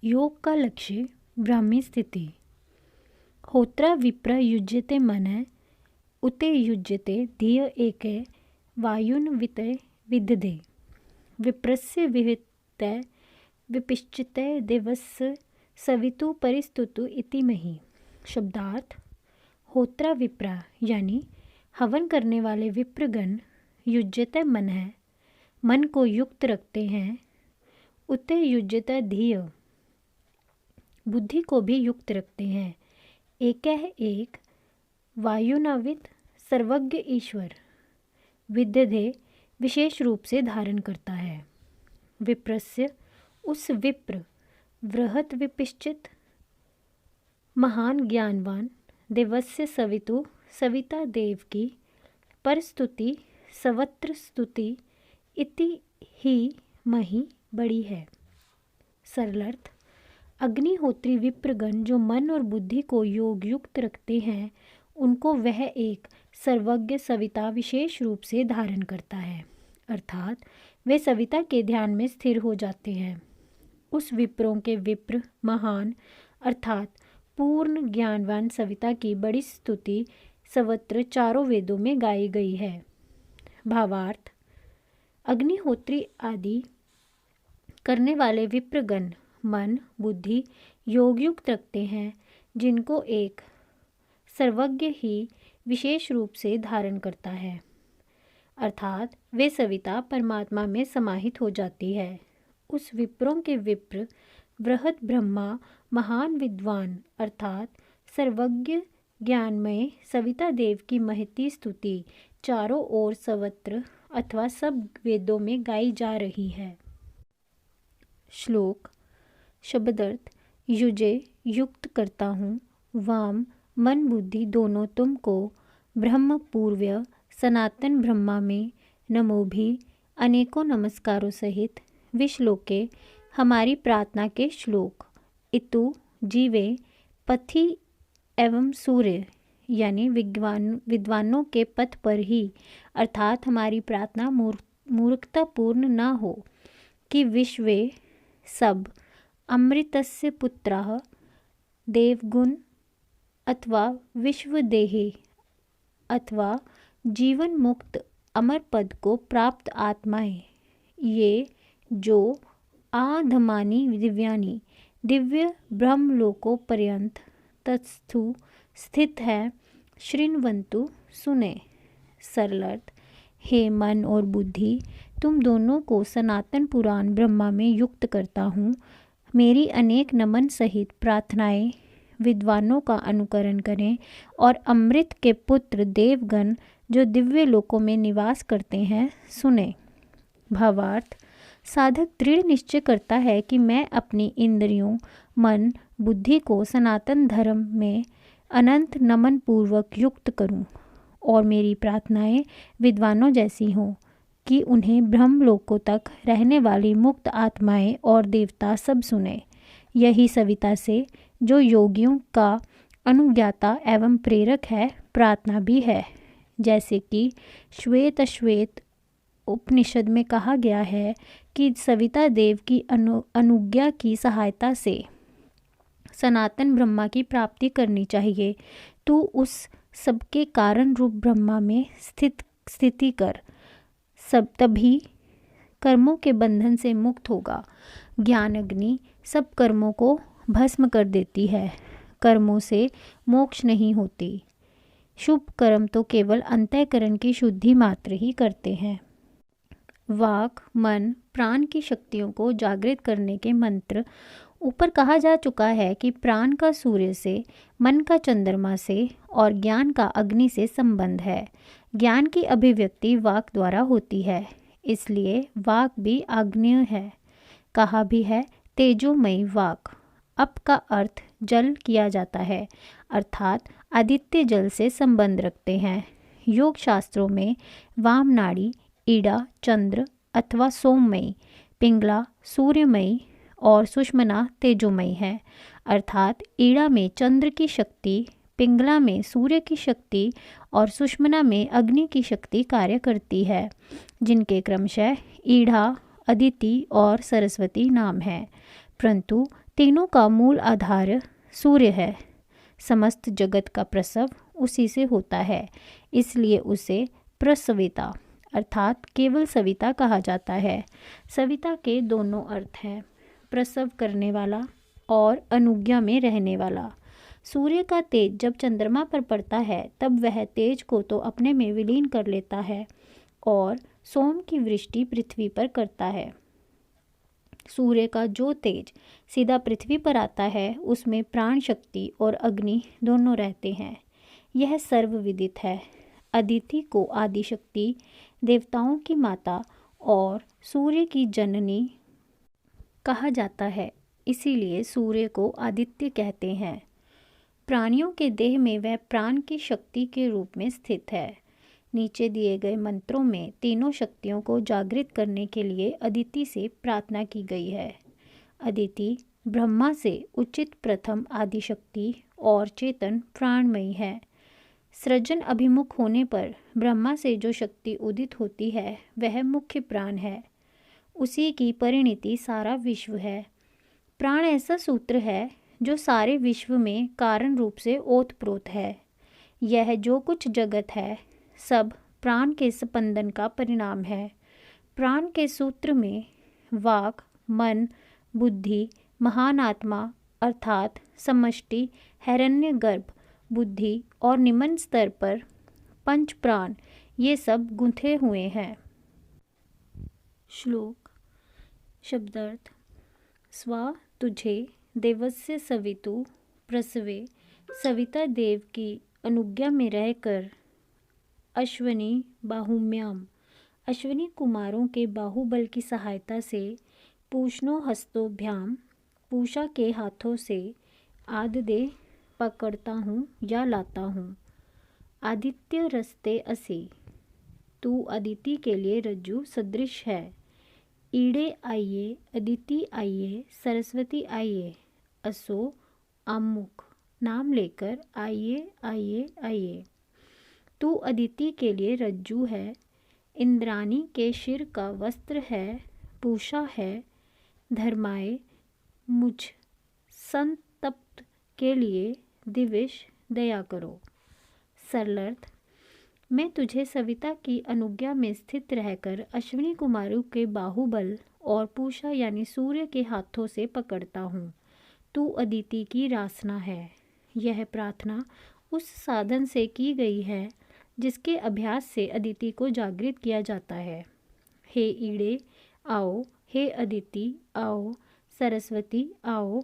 योग का लक्ष्य ब्राह्मी स्थिति। होत्रा विप्र युज्यते मनः उते युज्यते धिय एके वायुन वितय विदधे विप्रस्य विहितय विपिश्चितय देवस्य सवितु परिस्तुतु इति महि। शब्दार्थ: होत्रा विप्रा यानी हवन करने वाले विप्रगण युज्यते मनः मन को युक्त रखते हैं, उते युज्यते धिय बुद्धि को भी युक्त रखते हैं, एकह एक वायुनावित सर्वज्ञ ईश्वर विदधे विशेष रूप से धारण करता है। विप्रस्य उस विप्र वृहत विपिश्चित महान ज्ञानवान देवस्य सवितु सविता देव की परस्तुति सर्वत्र स्तुति इति ही मही बड़ी है। सरलर्थ: अग्निहोत्री विप्रगण जो मन और बुद्धि को योग युक्त रखते हैं, उनको वह एक सर्वज्ञ सविता विशेष रूप से धारण करता है, अर्थात वे सविता के ध्यान में स्थिर हो जाते हैं। उस विप्रों के विप्र महान अर्थात पूर्ण ज्ञानवान सविता की बड़ी स्तुति सर्वत्र चारों वेदों में गाई गई है। भावार्थ: अग्निहोत्री आदि करने वाले विप्रगण मन बुद्धि योगयुक्त रखते हैं, जिनको एक सर्वज्ञ ही विशेष रूप से धारण करता है, अर्थात वे सविता परमात्मा में समाहित हो जाती है। उस विप्रों के विप्र बृहद ब्रह्मा महान विद्वान अर्थात सर्वज्ञ ज्ञानमय सविता देव की महती स्तुति चारों ओर सर्वत्र अथवा सब वेदों में गाई जा रही है। श्लोक शब्दार्थ: युजे युक्त करता हूँ, वाम मन बुद्धि दोनों तुमको, ब्रह्म पूर्व्य सनातन ब्रह्मा में नमो भी अनेकों नमस्कारों सहित विश्लोके हमारी प्रार्थना के श्लोक। इतु जीवे पथि एवं सूर्य यानी विद्वानों के पथ पर ही, अर्थात हमारी प्रार्थना मूर्खतापूर्ण न हो कि विश्वे सब अमृतस्य पुत्राः देवगुण अथवा विश्वदेहे अथवा जीवन मुक्त अमर पद को प्राप्त आत्माएं, ये जो आधमानी दिव्यानी दिव्य ब्रह्मलोकों पर्यंत तत्स्थु स्थित है, शृण्वन्तु सुने। सरलर्थ: हे मन और बुद्धि, तुम दोनों को सनातन पुराण ब्रह्मा में युक्त करता हूँ। मेरी अनेक नमन सहित प्रार्थनाएं विद्वानों का अनुकरण करें और अमृत के पुत्र देवगण जो दिव्य लोकों में निवास करते हैं सुने। भावार्थ: साधक दृढ़ निश्चय करता है कि मैं अपनी इंद्रियों मन बुद्धि को सनातन धर्म में अनंत नमन पूर्वक युक्त करूं और मेरी प्रार्थनाएं विद्वानों जैसी हों कि उन्हें ब्रह्मलोकों तक रहने वाली मुक्त आत्माएं और देवता सब सुने। यही सविता से जो योगियों का अनुज्ञाता एवं प्रेरक है, प्रार्थना भी है। जैसे कि श्वेत उपनिषद में कहा गया है कि सविता देव की अनुज्ञा की सहायता से सनातन ब्रह्मा की प्राप्ति करनी चाहिए। तू उस सबके कारण रूप ब्रह्मा में स्थिति कर, सब तभी कर्मों के बंधन से मुक्त होगा। ज्ञान अग्नि सब कर्मों को भस्म कर देती है, कर्मों से मोक्ष नहीं होती। शुभ कर्म तो केवल अंतःकरण की शुद्धि मात्र ही करते हैं। वाक मन प्राण की शक्तियों को जागृत करने के मंत्र ऊपर कहा जा चुका है कि प्राण का सूर्य से, मन का चंद्रमा से और ज्ञान का अग्नि से संबंध है। ज्ञान की अभिव्यक्ति वाक द्वारा होती है, इसलिए वाक भी आग्नेय है। कहा भी है तेजोमयी वाक। अप का अर्थ जल किया जाता है, अर्थात आदित्य जल से संबंध रखते हैं। योग शास्त्रों में वाम नाड़ी ईड़ा चंद्र अथवा सोममयी, पिंगला सूर्यमयी और सुषमना तेजोमयी है, अर्थात ईड़ा में चंद्र की शक्ति, पिंगला में सूर्य की शक्ति और सुषमना में अग्नि की शक्ति कार्य करती है, जिनके क्रमशः ईड़ा, अदिति और सरस्वती नाम है। परंतु तीनों का मूल आधार सूर्य है। समस्त जगत का प्रसव उसी से होता है, इसलिए उसे प्रसविता अर्थात केवल सविता कहा जाता है। सविता के दोनों अर्थ हैं, प्रसव करने वाला और अनुज्ञा में रहने वाला। सूर्य का तेज जब चंद्रमा पर पड़ता है तब वह तेज को तो अपने में विलीन कर लेता है और सोम की वृष्टि पृथ्वी पर करता है। सूर्य का जो तेज सीधा पृथ्वी पर आता है उसमें प्राण शक्ति और अग्नि दोनों रहते हैं। यह सर्वविदित है। अदिति को आदि शक्ति, देवताओं की माता और सूर्य की जननी कहा जाता है, इसीलिए सूर्य को आदित्य कहते हैं। प्राणियों के देह में वह प्राण की शक्ति के रूप में स्थित है। नीचे दिए गए मंत्रों में तीनों शक्तियों को जागृत करने के लिए अदिति से प्रार्थना की गई है। अदिति ब्रह्मा से उचित प्रथम आदि शक्ति और चेतन प्राणमयी है। सृजन अभिमुख होने पर ब्रह्मा से जो शक्ति उदित होती है वह मुख्य प्राण है। उसी की परिणति सारा विश्व है। प्राण ऐसा सूत्र है जो सारे विश्व में कारण रूप से ओतप्रोत है। यह जो कुछ जगत है सब प्राण के स्पंदन का परिणाम है। प्राण के सूत्र में वाक, मन, बुद्धि, महान आत्मा अर्थात समष्टि, हिरण्यगर्भ, बुद्धि और निम्न स्तर पर पंच प्राण ये सब गुंथे हुए हैं। श्लोक शब्दार्थ। स्वा तुझे देवस्य सवितु प्रसवे सविता देव की अनुज्ञा में रहकर अश्वनी बाहुम्याम अश्विनी कुमारों के बाहुबल की सहायता से पूषणो हस्तोभ्याम पूषा के हाथों से आददे पकड़ता हूँ या लाता हूँ। आदित्य रस्ते असी तू अदिति के लिए रज्जु सदृश है। ईड़े आइए, अदिति आइए, सरस्वती आइए, असो आमुख नाम लेकर आइए आइए आइए। तू अदिति के लिए रज्जु है, इंद्राणी के शिर का वस्त्र है, पूषा है, धर्माए मुझ संतप्त के लिए दिविश दया करो। सरलर्थ। मैं तुझे सविता की अनुज्ञा में स्थित रहकर अश्विनी कुमारों के बाहुबल और पूषा यानी सूर्य के हाथों से पकड़ता हूँ। तू अदिति की रासना है। यह प्रार्थना उस साधन से की गई है जिसके अभ्यास से अदिति को जागृत किया जाता है। हे ईड़े आओ, हे अदिति आओ, सरस्वती आओ,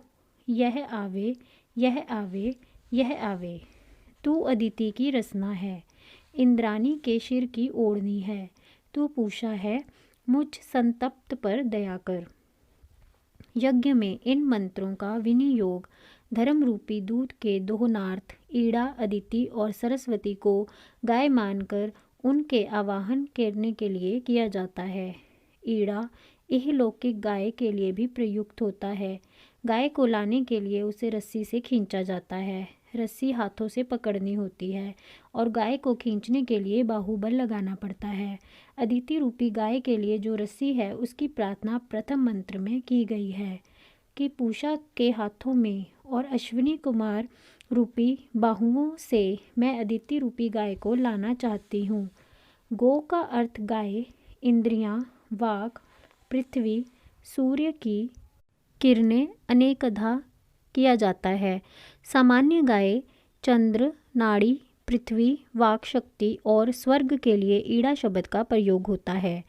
यह आवे, यह आवे, यह आवे। तू अदिति की रसना है, इंद्राणी के शिर की ओढ़नी है, तू पूषा है, मुझ संतप्त पर दया कर। यज्ञ में इन मंत्रों का विनियोग धर्म रूपी दूध के दोहनार्थ ईड़ा, अदिति और सरस्वती को गाय मानकर उनके आवाहन करने के लिए किया जाता है। ईड़ा इहलौकिक गाय के लिए भी प्रयुक्त होता है। गाय को लाने के लिए उसे रस्सी से खींचा जाता है। रस्सी हाथों से पकड़नी होती है और गाय को खींचने के लिए बाहुबल लगाना पड़ता है। अदिति रूपी गाय के लिए जो रस्सी है उसकी प्रार्थना प्रथम मंत्र में की गई है कि पूषा के हाथों में और अश्विनी कुमार रूपी बाहुओं से मैं अदिति रूपी गाय को लाना चाहती हूँ। गो का अर्थ गाय, इंद्रियाँ, वाक, पृथ्वी, सूर्य की किरणें अनेकधा किया जाता है। सामान्य गाय चंद्र, नाड़ी, पृथ्वी, वाक शक्ति और स्वर्ग के लिए ईड़ा शब्द का प्रयोग होता है।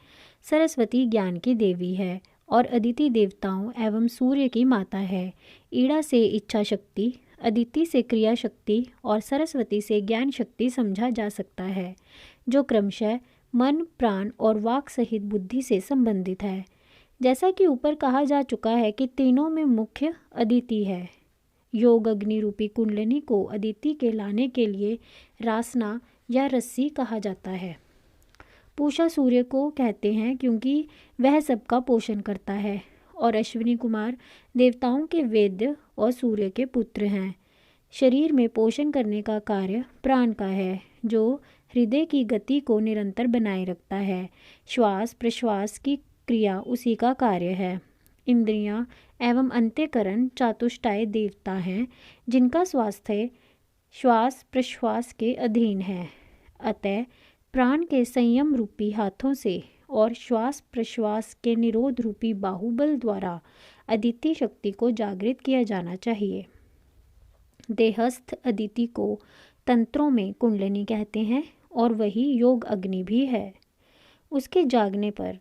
सरस्वती ज्ञान की देवी है और अदिति देवताओं एवं सूर्य की माता है। ईड़ा से इच्छा शक्ति, अदिति से क्रिया शक्ति और सरस्वती से ज्ञान शक्ति समझा जा सकता है, जो क्रमशः मन, प्राण और वाक सहित बुद्धि से संबंधित है। जैसा कि ऊपर कहा जा चुका है कि तीनों में मुख्य अदिति है। योग अग्नि रूपी कुंडलिनी को अदिति के लाने के लिए रासना या रस्सी कहा जाता है। पूषा सूर्य को कहते हैं क्योंकि वह सबका पोषण करता है और अश्विनी कुमार देवताओं के वेद्य और सूर्य के पुत्र हैं। शरीर में पोषण करने का कार्य प्राण का है, जो हृदय की गति को निरंतर बनाए रखता है। श्वास प्रश्वास की क्रिया उसी का कार्य है। इंद्रियां एवं अंतःकरण चातुष्टाय देवता हैं, जिनका स्वास्थ्य श्वास प्रश्वास के अधीन है। अतः प्राण के संयम रूपी हाथों से और श्वास प्रश्वास के निरोध रूपी बाहुबल द्वारा अदिति शक्ति को जागृत किया जाना चाहिए। देहस्थ अदिति को तंत्रों में कुंडलिनी कहते हैं और वही योग अग्नि भी है। उसके जागने पर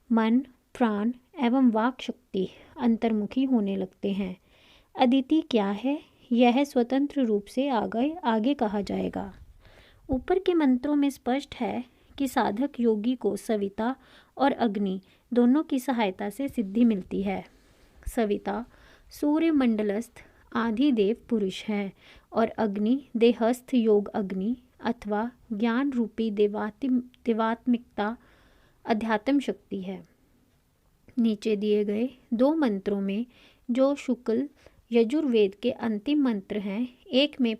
मन, प्राण एवं वाक शक्ति अंतर्मुखी होने लगते हैं। अदिति क्या है, यह स्वतंत्र रूप से आगे कहा जाएगा। ऊपर के मंत्रों में स्पष्ट है कि साधक योगी को सविता और अग्नि दोनों की सहायता से सिद्धि मिलती है। सविता सूर्य मंडलस्थ आधिदेव पुरुष है और अग्नि देहस्थ योग अग्नि अथवा ज्ञान रूपी देवात्मिकता अध्यात्म शक्ति है। नीचे दिए गए 2 मंत्रों में जो शुक्ल यजुर्वेद के अंतिम मंत्र हैं, एक में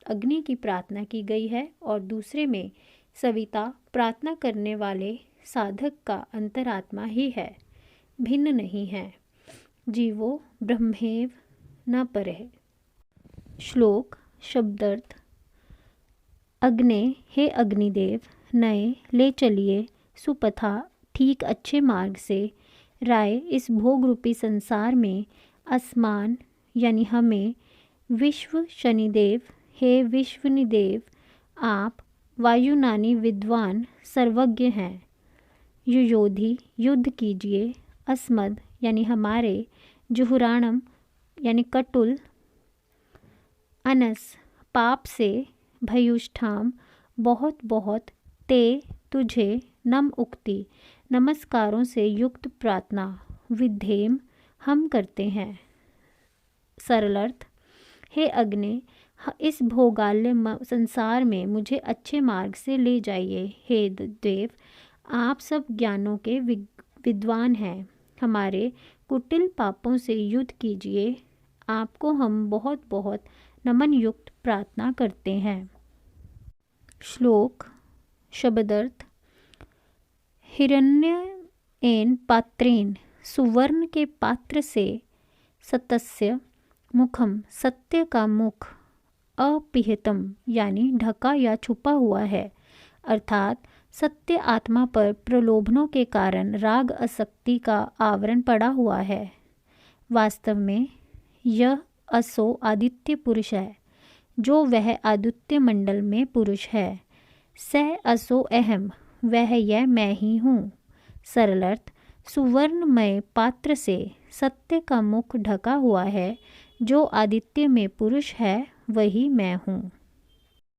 अग्नि की प्रार्थना की गई है और दूसरे में सविता प्रार्थना करने वाले साधक का अंतरात्मा ही है, भिन्न नहीं है। जीवो ब्रह्मेव न परः। श्लोक शब्दार्थ। अग्ने, हे अग्निदेव, नए ले चलिए सुपथा, ठीक अच्छे मार्ग से, राय इस भोग रूपी संसार में, असमान यानी हमें, विश्व शनिदेव, हे विश्वनिदेव, आप वायुनानी विद्वान सर्वज्ञ हैं। युयोधि युद्ध कीजिए, अस्मद यानी हमारे, जुहुराणम यानी कटुल, अनस पाप से, भयुष्ठाम बहुत बहुत, ते तुझे, नम उक्ति नमस्कारों से युक्त प्रार्थना, विधेम हम करते हैं। सरलर्थ। हे अग्नि, इस भोगाल्य संसार में मुझे अच्छे मार्ग से ले जाइए। हे देव, आप सब ज्ञानों के विद्वान हैं, हमारे कुटिल पापों से युद्ध कीजिए। आपको हम बहुत बहुत नमन युक्त प्रार्थना करते हैं। श्लोक शब्दार्थ। हिरण्येन पात्रेण, सुवर्ण के पात्र से, सतस्य मुखम, सत्य का मुख, अपिहितम यानी ढका या छुपा हुआ है, अर्थात सत्य आत्मा पर प्रलोभनों के कारण राग आसक्ति का आवरण पड़ा हुआ है। वास्तव में यह असो आदित्य पुरुष है, जो वह आदित्य मंडल में पुरुष है। स असो अहम, वह यह मैं ही हूँ। सरलर्थ। सुवर्णमय पात्र से सत्य का मुख ढका हुआ है, जो आदित्य में पुरुष है, वही मैं हूँ।